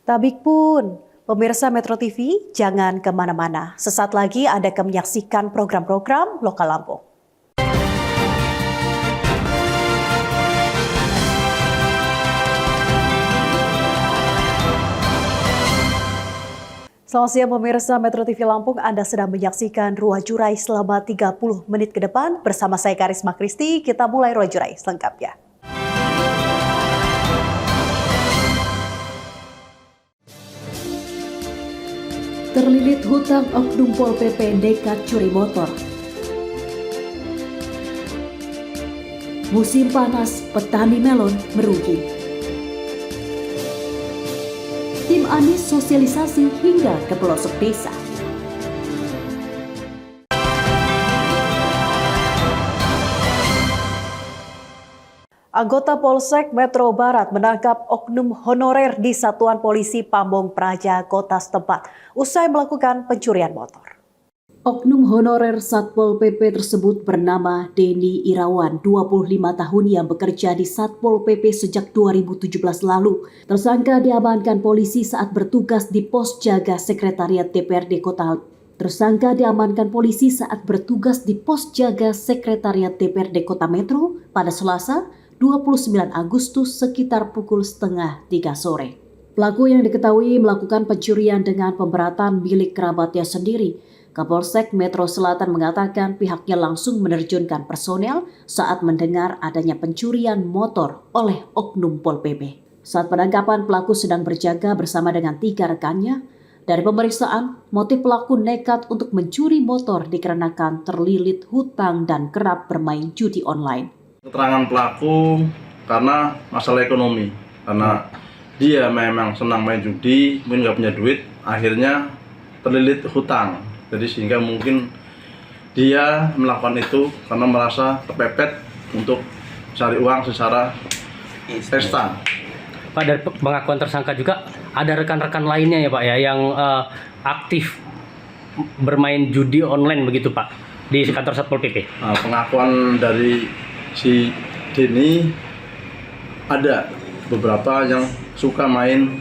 Tabik pun, pemirsa Metro TV, jangan kemana-mana. Sesaat lagi Anda akan menyaksikan program-program Lokal Lampung. Selamat siang pemirsa Metro TV Lampung, Anda sedang menyaksikan Ruah Jurai selama 30 menit ke depan. Bersama saya Karisma Kristi, kita mulai Ruah Jurai selengkapnya. Terlilit hutang oknum Pol PP nekat curi motor. Musim panas, petani melon merugi. Tim Anies sosialisasi hingga ke pelosok desa. Anggota Polsek Metro Barat menangkap oknum honorer di Satuan Polisi Pamong Praja Kota setempat usai melakukan pencurian motor. Oknum honorer Satpol PP tersebut bernama Denny Irawan, 25 tahun yang bekerja di Satpol PP sejak 2017 lalu. Tersangka diamankan polisi saat bertugas di pos jaga Sekretariat DPRD Kota. Tersangka diamankan polisi saat bertugas di pos jaga Sekretariat DPRD Kota Metro pada Selasa 29 Agustus sekitar pukul 2:30 sore. Pelaku yang diketahui melakukan pencurian dengan pemberatan milik kerabatnya sendiri. Kapolsek Metro Selatan mengatakan pihaknya langsung menerjunkan personel saat mendengar adanya pencurian motor oleh oknum Pol PP. Saat penangkapan, pelaku sedang berjaga bersama dengan 3 rekannya. Dari pemeriksaan, motif pelaku nekat untuk mencuri motor dikarenakan terlilit hutang dan kerap bermain judi online. Keterangan pelaku karena masalah ekonomi, karena dia memang senang main judi, mungkin nggak punya duit, akhirnya terlilit hutang. Jadi sehingga mungkin dia melakukan itu karena merasa kepepet untuk cari uang secara pesta. Pak, dari pengakuan tersangka juga ada rekan-rekan lainnya ya Pak ya yang aktif bermain judi online begitu Pak di kantor Satpol PP. Nah, pengakuan dari si Denny ada beberapa yang suka main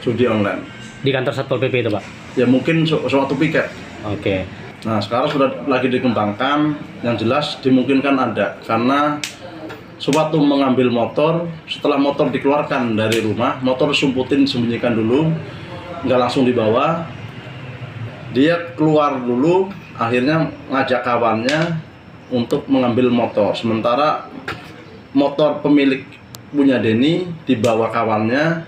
judi online Di kantor Satpol PP itu Pak? Ya mungkin suatu piket. Oke. Nah sekarang sudah lagi dikembangkan, yang jelas dimungkinkan ada karena sewaktu mengambil motor, setelah motor dikeluarkan dari rumah, motor sumputin sembunyikan dulu, nggak langsung dibawa, dia keluar dulu, akhirnya ngajak kawannya untuk mengambil motor. Sementara motor pemilik punya Denny dibawa kawannya,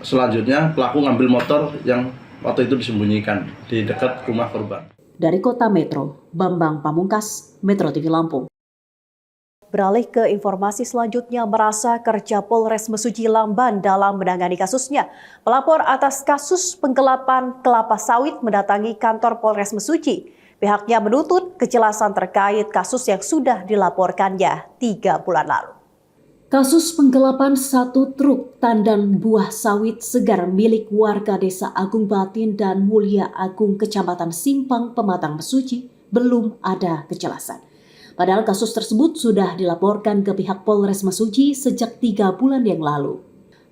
selanjutnya pelaku ngambil motor yang waktu itu disembunyikan di dekat rumah korban. Dari Kota Metro, Bambang Pamungkas, Metro TV Lampung. Beralih ke informasi selanjutnya, merasa kerja Polres Mesuji lamban dalam menangani kasusnya. Pelapor atas kasus penggelapan kelapa sawit mendatangi kantor Polres Mesuji. Pihaknya menuntut kejelasan terkait kasus yang sudah dilaporkannya 3 bulan lalu. Kasus penggelapan 1 truk tandan buah sawit segar milik warga Desa Agung Batin dan Mulia Agung Kecamatan Simpang Pematang Mesuji belum ada kejelasan. Padahal kasus tersebut sudah dilaporkan ke pihak Polres Mesuji sejak 3 bulan yang lalu.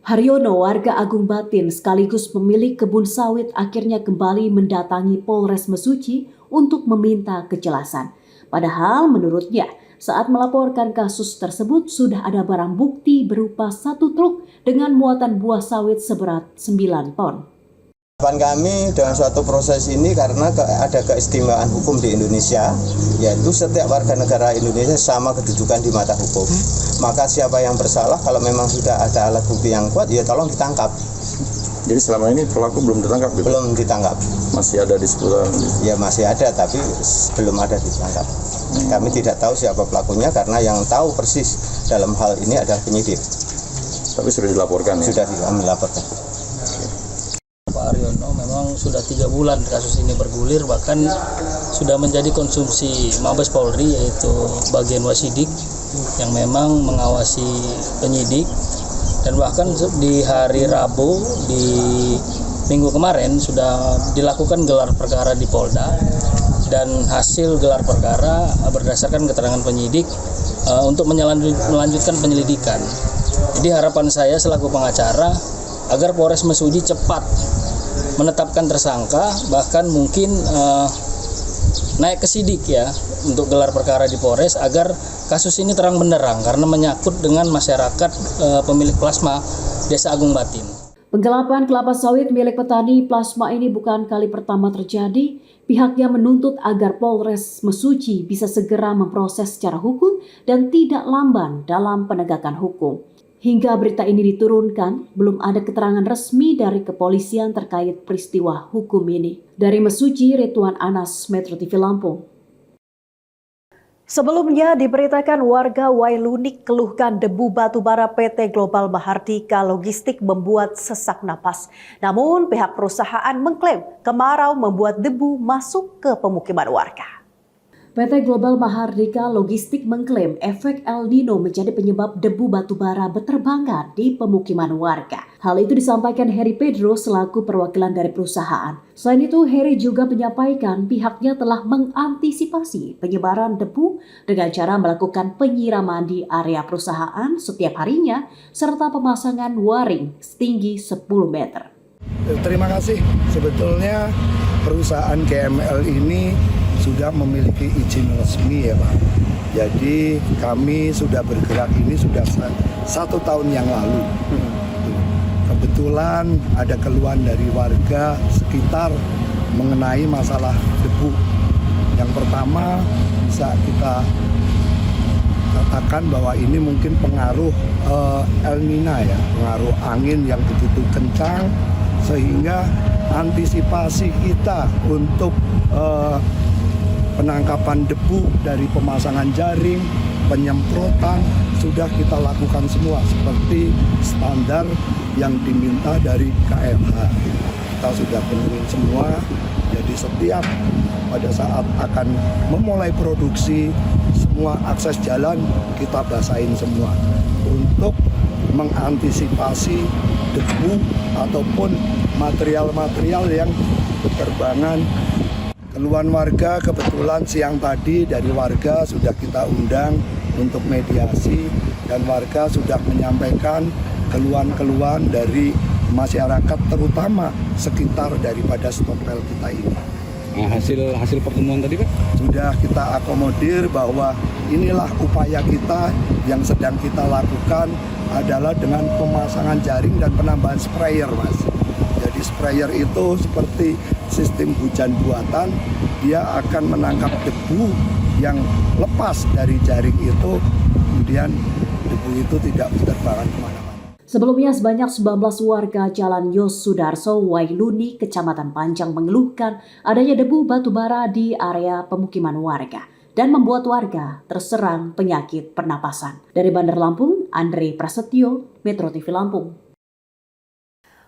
Haryono, warga Agung Batin sekaligus pemilik kebun sawit, akhirnya kembali mendatangi Polres Mesuji untuk meminta kejelasan. Padahal menurutnya, saat melaporkan kasus tersebut sudah ada barang bukti berupa 1 truk dengan muatan buah sawit seberat 9 ton. Harapan kami dalam suatu proses ini karena ada keistimewaan hukum di Indonesia, yaitu setiap warga negara Indonesia sama kedudukan di mata hukum. Maka siapa yang bersalah, kalau memang sudah ada alat bukti yang kuat, ya tolong ditangkap. Jadi selama ini pelaku belum ditangkap? Gitu? Belum ditangkap. Masih ada di seputaran? Ya masih ada, tapi belum ada ditangkap. Kami tidak tahu siapa pelakunya karena yang tahu persis dalam hal ini adalah penyidik. Tapi sudah dilaporkan ya? Sudah kami laporkan. Pak Haryono memang sudah 3 bulan kasus ini bergulir, bahkan sudah menjadi konsumsi Mabes Polri, yaitu bagian wasidik yang memang mengawasi penyidik. Dan bahkan di hari Rabu di minggu kemarin sudah dilakukan gelar perkara di Polda, dan hasil gelar perkara berdasarkan keterangan penyidik untuk melanjutkan penyelidikan. Jadi harapan saya selaku pengacara agar Polres Mesuji cepat menetapkan tersangka, bahkan mungkin naik ke sidik ya untuk gelar perkara di Polres agar kasus ini terang benderang karena menyangkut dengan masyarakat pemilik plasma Desa Agung Batin. Penggelapan kelapa sawit milik petani plasma ini bukan kali pertama terjadi. Pihaknya menuntut agar Polres Mesuji bisa segera memproses secara hukum dan tidak lamban dalam penegakan hukum. Hingga berita ini diturunkan, belum ada keterangan resmi dari kepolisian terkait peristiwa hukum ini. Dari Mesuji, Ridwan Anas, Metro TV Lampung. Sebelumnya diberitakan warga Wailunik keluhkan debu batubara PT Global Mahardika Logistik membuat sesak napas. Namun pihak perusahaan mengklaim kemarau membuat debu masuk ke pemukiman warga. PT Global Mahardika Logistik mengklaim efek El Nino menjadi penyebab debu batubara berterbangan di pemukiman warga. Hal itu disampaikan Heri Pedro selaku perwakilan dari perusahaan. Selain itu, Heri juga menyampaikan pihaknya telah mengantisipasi penyebaran debu dengan cara melakukan penyiraman di area perusahaan setiap harinya serta pemasangan waring setinggi 10 meter. Terima kasih. Sebetulnya perusahaan GML ini sudah memiliki izin resmi ya Pak. Jadi kami sudah bergerak ini sudah 1 tahun yang lalu. Kebetulan ada keluhan dari warga sekitar mengenai masalah debu. Yang pertama bisa kita katakan bahwa ini mungkin pengaruh El Nino ya, pengaruh angin yang begitu kencang sehingga antisipasi kita untuk penangkapan debu dari pemasangan jaring, penyemprotan sudah kita lakukan semua seperti standar yang diminta dari KLH. Kita sudah penuhi semua, jadi setiap pada saat akan memulai produksi semua akses jalan kita basahin semua untuk mengantisipasi debu ataupun material-material yang berterbangan. Keluhan warga kebetulan siang tadi dari warga sudah kita undang untuk mediasi dan warga sudah menyampaikan keluhan-keluhan dari masyarakat terutama sekitar daripada stopel kita ini. Nah, hasil pertemuan tadi Pak? Sudah kita akomodir bahwa inilah upaya kita yang sedang kita lakukan adalah dengan pemasangan jaring dan penambahan sprayer Mas. Jadi sprayer itu seperti sistem hujan buatan, dia akan menangkap debu yang lepas dari jaring itu, kemudian debu itu tidak berterbangan kemana-mana. Sebelumnya sebanyak 19 warga Jalan Yos Sudarso, Wailuni, Kecamatan Panjang mengeluhkan adanya debu batubara di area pemukiman warga dan membuat warga terserang penyakit pernapasan. Dari Bandar Lampung, Andre Prasetyo, Metro TV Lampung.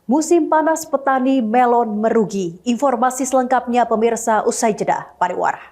Musim panas petani melon merugi. Informasi selengkapnya pemirsa usai jeda. Pariwara.